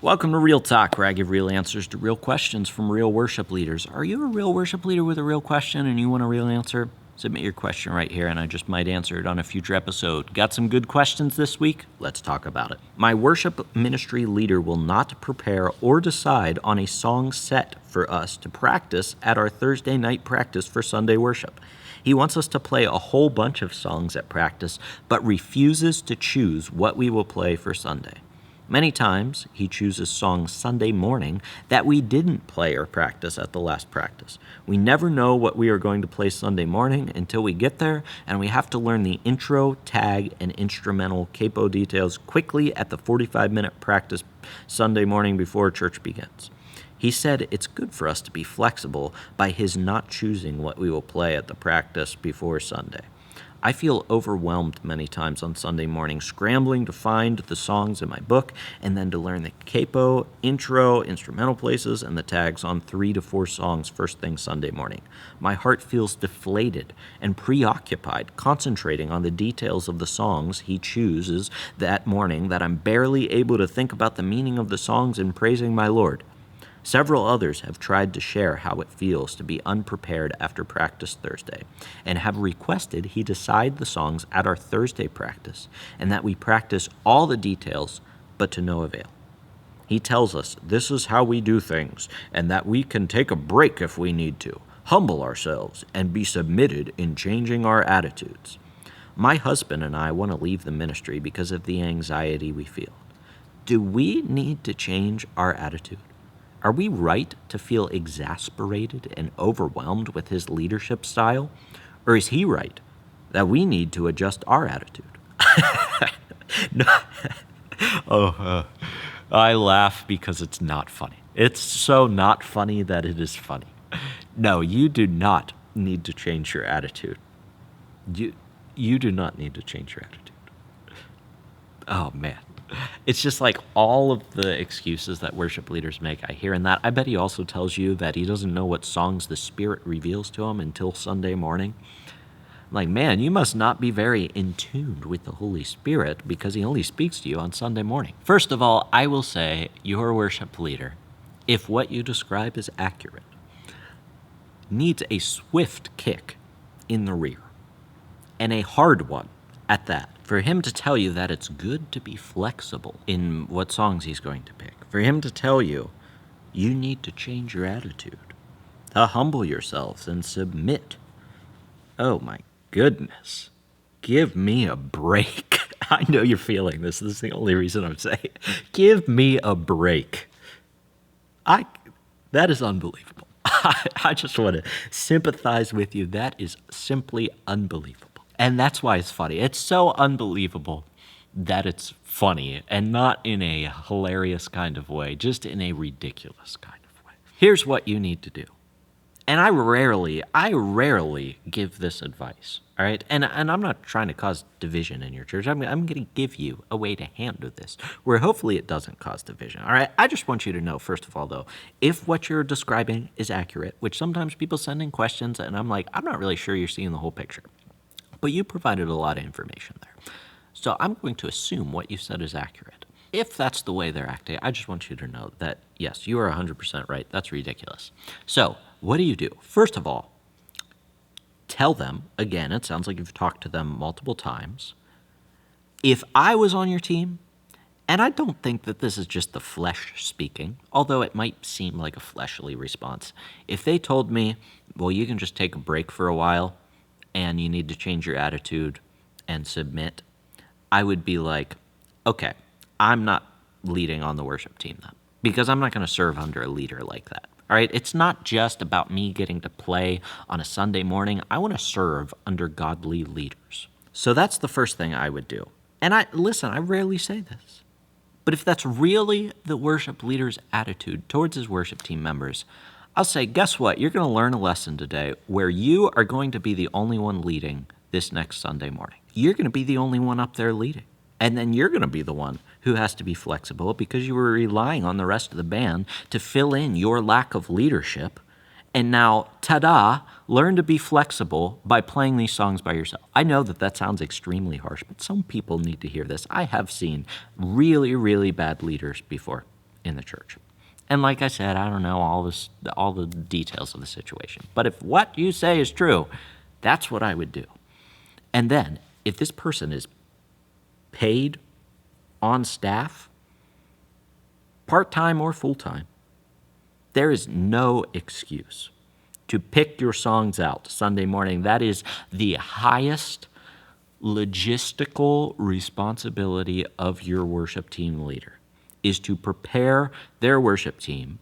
Welcome to Real Talk, where I give real answers to real questions from real worship leaders. Are you a real worship leader with a real question and you want a real answer? Submit your question right here and I just might answer it on a future episode. Got some good questions this week? Let's talk about it. My worship ministry leader will not prepare or decide on a song set for us to practice at our Thursday night practice for Sunday worship. He wants us to play a whole bunch of songs at practice, but refuses to choose what we will play for Sunday. Many times, he chooses songs Sunday morning that we didn't play or practice at the last practice. We never know what we are going to play Sunday morning until we get there, and we have to learn the intro, tag, and instrumental capo details quickly at the 45-minute practice Sunday morning before church begins. He said it's good for us to be flexible by his not choosing what we will play at the practice before Sunday. I feel overwhelmed many times on Sunday morning, scrambling to find the songs in my book and then to learn the capo, intro, instrumental places, and the tags on 3 to 4 songs first thing Sunday morning. My heart feels deflated and preoccupied, concentrating on the details of the songs he chooses that morning that I'm barely able to think about the meaning of the songs in praising my Lord. Several others have tried to share how it feels to be unprepared after practice Thursday and have requested he decide the songs at our Thursday practice and that we practice all the details, but to no avail. He tells us this is how we do things and that we can take a break if we need to, humble ourselves, and be submitted in changing our attitudes. My husband and I want to leave the ministry because of the anxiety we feel. Do we need to change our attitude? Are we right to feel exasperated and overwhelmed with his leadership style? Or is he right that we need to adjust our attitude? I laugh because it's not funny. It's so not funny that it is funny. No, you do not need to change your attitude. You do not need to change your attitude. Oh, man. It's just like all of the excuses that worship leaders make, I hear in that. I bet he also tells you that he doesn't know what songs the Spirit reveals to him until Sunday morning. I'm like, man, you must not be very in tune with the Holy Spirit because he only speaks to you on Sunday morning. First of all, I will say your worship leader, if what you describe is accurate, needs a swift kick in the rear, and a hard one at that. For him to tell you that it's good to be flexible in what songs he's going to pick. For him to tell you, you need to change your attitude, to humble yourselves and submit. Oh my goodness. Give me a break. I know you're feeling this. This is the only reason I'm saying it. Give me a break. That is unbelievable. I just want to sympathize with you. That is simply unbelievable. And that's why it's funny. It's so unbelievable that it's funny, and not in a hilarious kind of way, just in a ridiculous kind of way. Here's what you need to do. And I rarely give this advice, all right? And I'm not trying to cause division in your church. I'm going to give you a way to handle this where hopefully it doesn't cause division, all right? I just want you to know, first of all, though, if what you're describing is accurate, which sometimes people send in questions, and I'm like, I'm not really sure you're seeing the whole picture. But you provided a lot of information there. So I'm going to assume what you said is accurate. If that's the way they're acting, I just want you to know that, yes, you are 100% right. That's ridiculous. So what do? First of all, tell them, again, it sounds like you've talked to them multiple times. If I was on your team, and I don't think that this is just the flesh speaking, although it might seem like a fleshly response. If they told me, well, you can just take a break for a while, and you need to change your attitude and submit, I would be like, okay, I'm not leading on the worship team then, because I'm not going to serve under a leader like that. All right, it's not just about me getting to play on a Sunday morning. I want to serve under godly leaders. So that's the first thing I would do. And I rarely say this, but if that's really the worship leader's attitude towards his worship team members, I'll say, guess what? You're going to learn a lesson today where you are going to be the only one leading this next Sunday morning. You're going to be the only one up there leading. And then you're going to be the one who has to be flexible because you were relying on the rest of the band to fill in your lack of leadership. And now, ta-da, learn to be flexible by playing these songs by yourself. I know that sounds extremely harsh, but some people need to hear this. I have seen really, really bad leaders before in the church. And like I said, I don't know all the details of the situation. But if what you say is true, that's what I would do. And then, if this person is paid on staff, part-time or full-time, there is no excuse to pick your songs out Sunday morning. That is the highest logistical responsibility of your worship team leader, is to prepare their worship team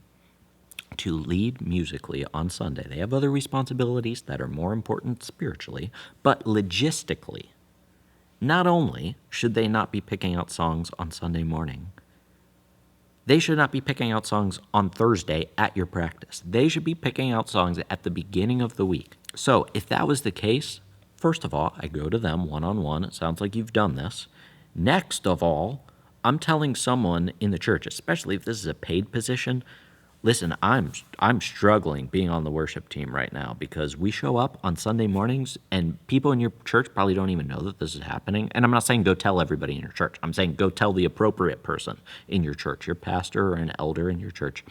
to lead musically on Sunday. They have other responsibilities that are more important spiritually, but logistically, not only should they not be picking out songs on Sunday morning, they should not be picking out songs on Thursday at your practice. They should be picking out songs at the beginning of the week. So if that was the case, first of all, I go to them one-on-one. It sounds like you've done this. Next of all, I'm telling someone in the church, especially if this is a paid position, listen, I'm struggling being on the worship team right now because we show up on Sunday mornings and people in your church probably don't even know that this is happening. And I'm not saying go tell everybody in your church. I'm saying go tell the appropriate person in your church, your pastor or an elder in your church,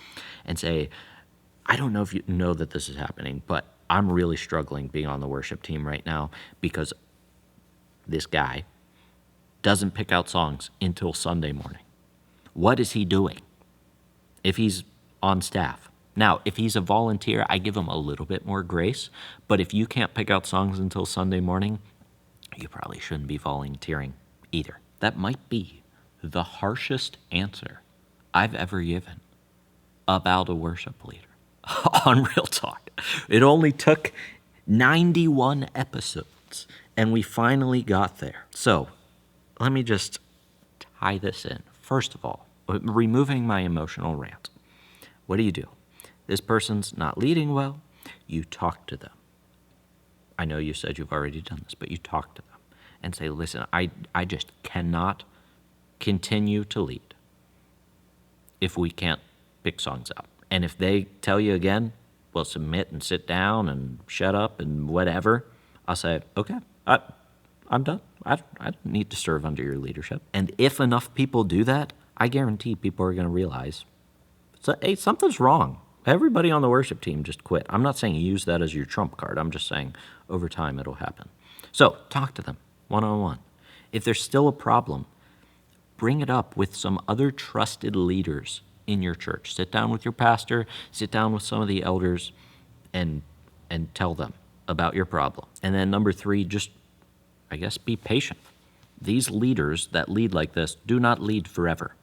and say, I don't know if you know that this is happening, but I'm really struggling being on the worship team right now because this guy doesn't pick out songs until Sunday morning. What is he doing if he's on staff? Now, if he's a volunteer, I give him a little bit more grace, but if you can't pick out songs until Sunday morning, you probably shouldn't be volunteering either. That might be the harshest answer I've ever given about a worship leader on Real Talk. It only took 91 episodes, and we finally got there. So, let me just tie this in. First of all, removing my emotional rant. What do? This person's not leading well. You talk to them. I know you said you've already done this, but you talk to them and say, listen, I just cannot continue to lead if we can't pick songs out. And if they tell you again, well, submit and sit down and shut up and whatever, I'll say, okay, I'm done. I don't need to serve under your leadership. And if enough people do that, I guarantee people are going to realize, hey, something's wrong. Everybody on the worship team just quit. I'm not saying use that as your trump card. I'm just saying over time it'll happen. So talk to them one-on-one. If there's still a problem, bring it up with some other trusted leaders in your church. Sit down with your pastor, sit down with some of the elders, and tell them about your problem. And then number 3, just, I guess, be patient. These leaders that lead like this do not lead forever.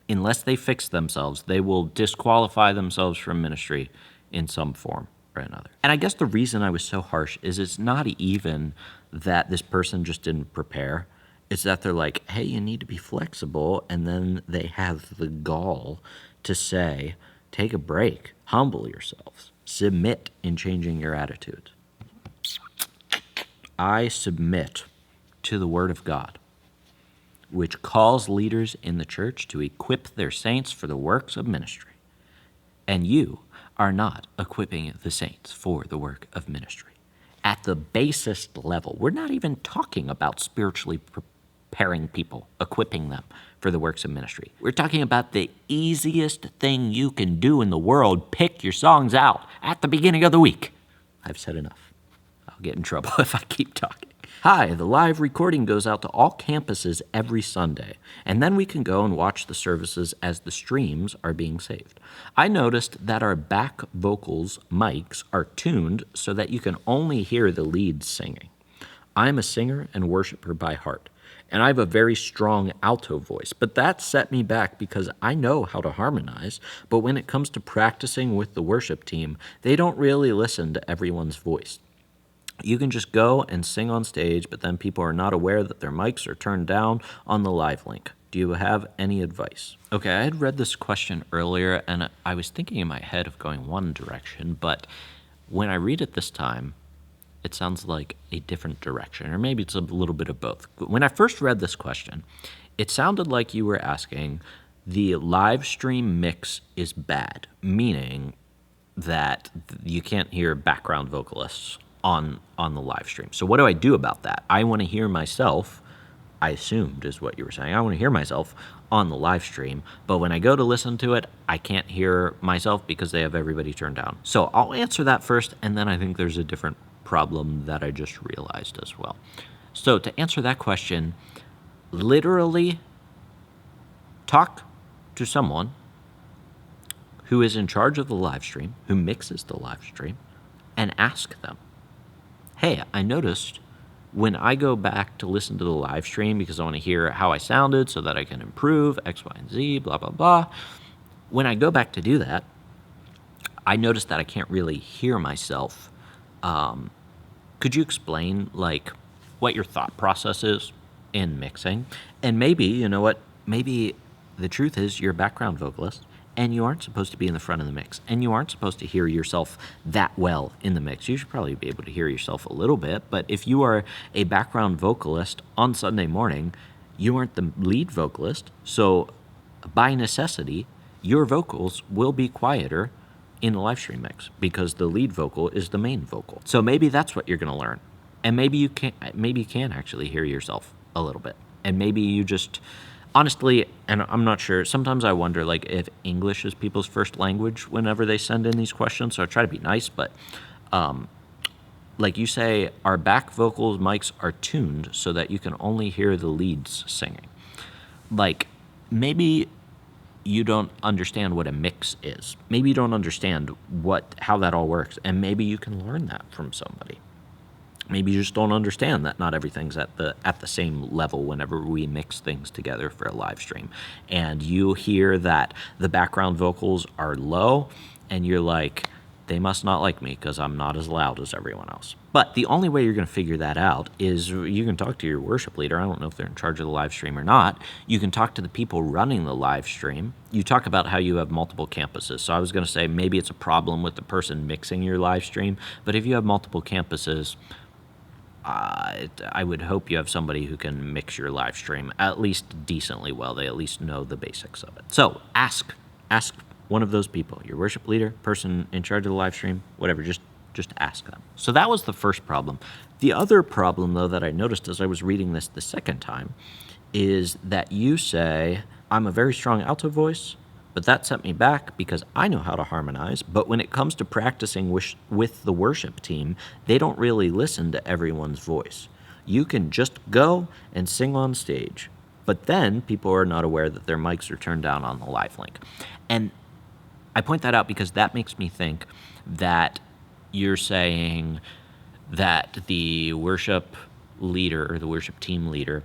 Unless they fix themselves, they will disqualify themselves from ministry in some form or another. And I guess the reason I was so harsh is it's not even that this person just didn't prepare. It's that they're like, hey, you need to be flexible, and then they have the gall to say, take a break, humble yourselves, submit in changing your attitude. I submit to the Word of God, which calls leaders in the church to equip their saints for the works of ministry. And you are not equipping the saints for the work of ministry. At the basest level, we're not even talking about spiritually preparing people, equipping them for the works of ministry. We're talking about the easiest thing you can do in the world, pick your songs out at the beginning of the week. I've said enough. I'll get in trouble if I keep talking. Hi, the live recording goes out to all campuses every Sunday, and then we can go and watch the services as the streams are being saved. I noticed that our back vocals mics are tuned so that you can only hear the leads singing. I'm a singer and worshiper by heart, and I have a very strong alto voice, but that set me back because I know how to harmonize, but when it comes to practicing with the worship team, they don't really listen to everyone's voice. You can just go and sing on stage, but then people are not aware that their mics are turned down on the live link. Do you have any advice? Okay, I had read this question earlier, and I was thinking in my head of going one direction, but when I read it this time, it sounds like a different direction, or maybe it's a little bit of both. When I first read this question, it sounded like you were asking, the live stream mix is bad, meaning that you can't hear background vocalists on the live stream. So what do I do about that? I want to hear myself I assumed is what you were saying. I want to hear myself on the live stream, but when I go to listen to it, I can't hear myself because they have everybody turned down. So I'll answer that first, and then I think there's a different problem that I just realized as well. So to answer that question, literally talk to someone who is in charge of the live stream, who mixes the live stream, and ask them, hey, I noticed when I go back to listen to the live stream because I want to hear how I sounded so that I can improve X, Y, and Z, blah, blah, blah. When I go back to do that, I notice that I can't really hear myself. Could you explain, like, what your thought process is in mixing? And maybe, you know what, maybe the truth is you're a background vocalist and you aren't supposed to be in the front of the mix and you aren't supposed to hear yourself that well in the mix. You should probably be able to hear yourself a little bit, but if you are a background vocalist on Sunday morning, you aren't the lead vocalist, so by necessity, your vocals will be quieter in the live stream mix because the lead vocal is the main vocal. So maybe that's what you're going to learn. And maybe you can actually hear yourself a little bit. And maybe you just honestly, and I'm not sure, sometimes I wonder like if English is people's first language whenever they send in these questions. So I try to be nice, but like you say, our back vocals mics are tuned so that you can only hear the leads singing. Like maybe you don't understand what a mix is. Maybe you don't understand how that all works, and maybe you can learn that from somebody. Maybe you just don't understand that not everything's at the same level whenever we mix things together for a live stream. And you hear that the background vocals are low, and you're like, they must not like me because I'm not as loud as everyone else. But the only way you're going to figure that out is you can talk to your worship leader. I don't know if they're in charge of the live stream or not. You can talk to the people running the live stream. You talk about how you have multiple campuses. So I was going to say maybe it's a problem with the person mixing your live stream. But if you have multiple campuses, I would hope you have somebody who can mix your live stream at least decently well. They at least know the basics of it. So ask one of those people, your worship leader, person in charge of the live stream, whatever, just ask them. So that was the first problem. The other problem, though, that I noticed as I was reading this the second time is that you say, I'm a very strong alto voice, but that set me back because I know how to harmonize. But when it comes to practicing with the worship team, they don't really listen to everyone's voice. You can just go and sing on stage, but then people are not aware that their mics are turned down on the live link. And I point that out because that makes me think that you're saying that the worship leader or the worship team leader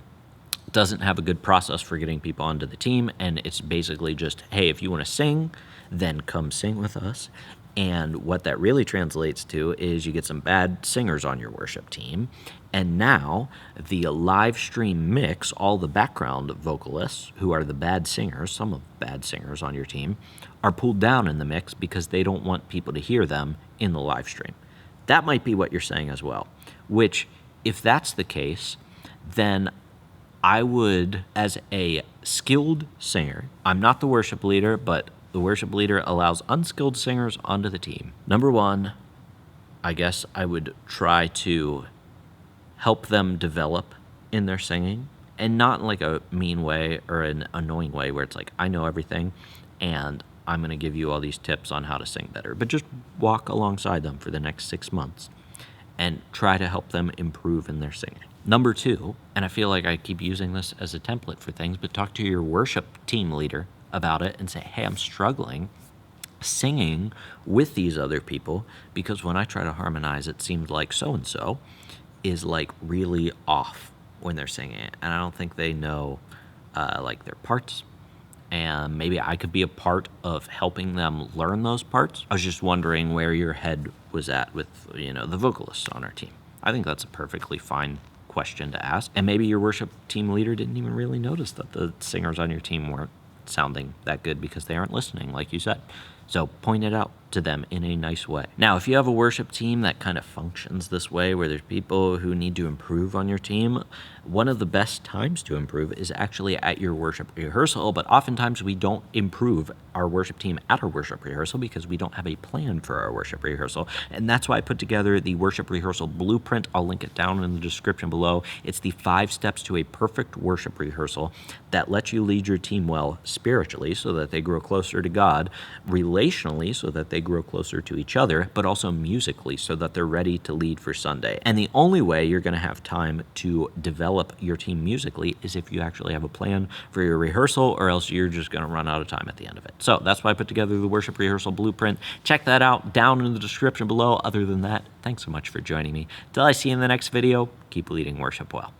doesn't have a good process for getting people onto the team, and it's basically just, hey, if you want to sing, then come sing with us. And what that really translates to is you get some bad singers on your worship team, and now the live stream mix, all the background vocalists who are the bad singers, some of the bad singers on your team, are pulled down in the mix because they don't want people to hear them in the live stream. That might be what you're saying as well, which if that's the case, then I would, as a skilled singer, I'm not the worship leader, but the worship leader allows unskilled singers onto the team. Number one, I guess I would try to help them develop in their singing, and not in like a mean way or an annoying way where it's like, I know everything and I'm going to give you all these tips on how to sing better, but just walk alongside them for the next 6 months and try to help them improve in their singing. Number two, and I feel like I keep using this as a template for things, but talk to your worship team leader about it and say, hey, I'm struggling singing with these other people because when I try to harmonize, it seems like so-and-so is like really off when they're singing it. And I don't think they know like their parts. And maybe I could be a part of helping them learn those parts. I was just wondering where your head was at with, the vocalists on our team. I think that's a perfectly fine question to ask. And maybe your worship team leader didn't even really notice that the singers on your team weren't sounding that good because they aren't listening, like you said. So point it out. to them in a nice way. Now, if you have a worship team that kind of functions this way, where there's people who need to improve on your team, one of the best times to improve is actually at your worship rehearsal, but oftentimes we don't improve our worship team at our worship rehearsal because we don't have a plan for our worship rehearsal. And that's why I put together the worship rehearsal blueprint. I'll link it down in the description below. It's the 5 steps to a perfect worship rehearsal that lets you lead your team well spiritually so that they grow closer to God, relationally so that they grow closer to each other, but also musically so that they're ready to lead for Sunday. And the only way you're going to have time to develop your team musically is if you actually have a plan for your rehearsal, or else you're just going to run out of time at the end of it. So that's why I put together the worship rehearsal blueprint. Check that out down in the description below. Other than that, thanks so much for joining me. Till I see you in the next video, keep leading worship well.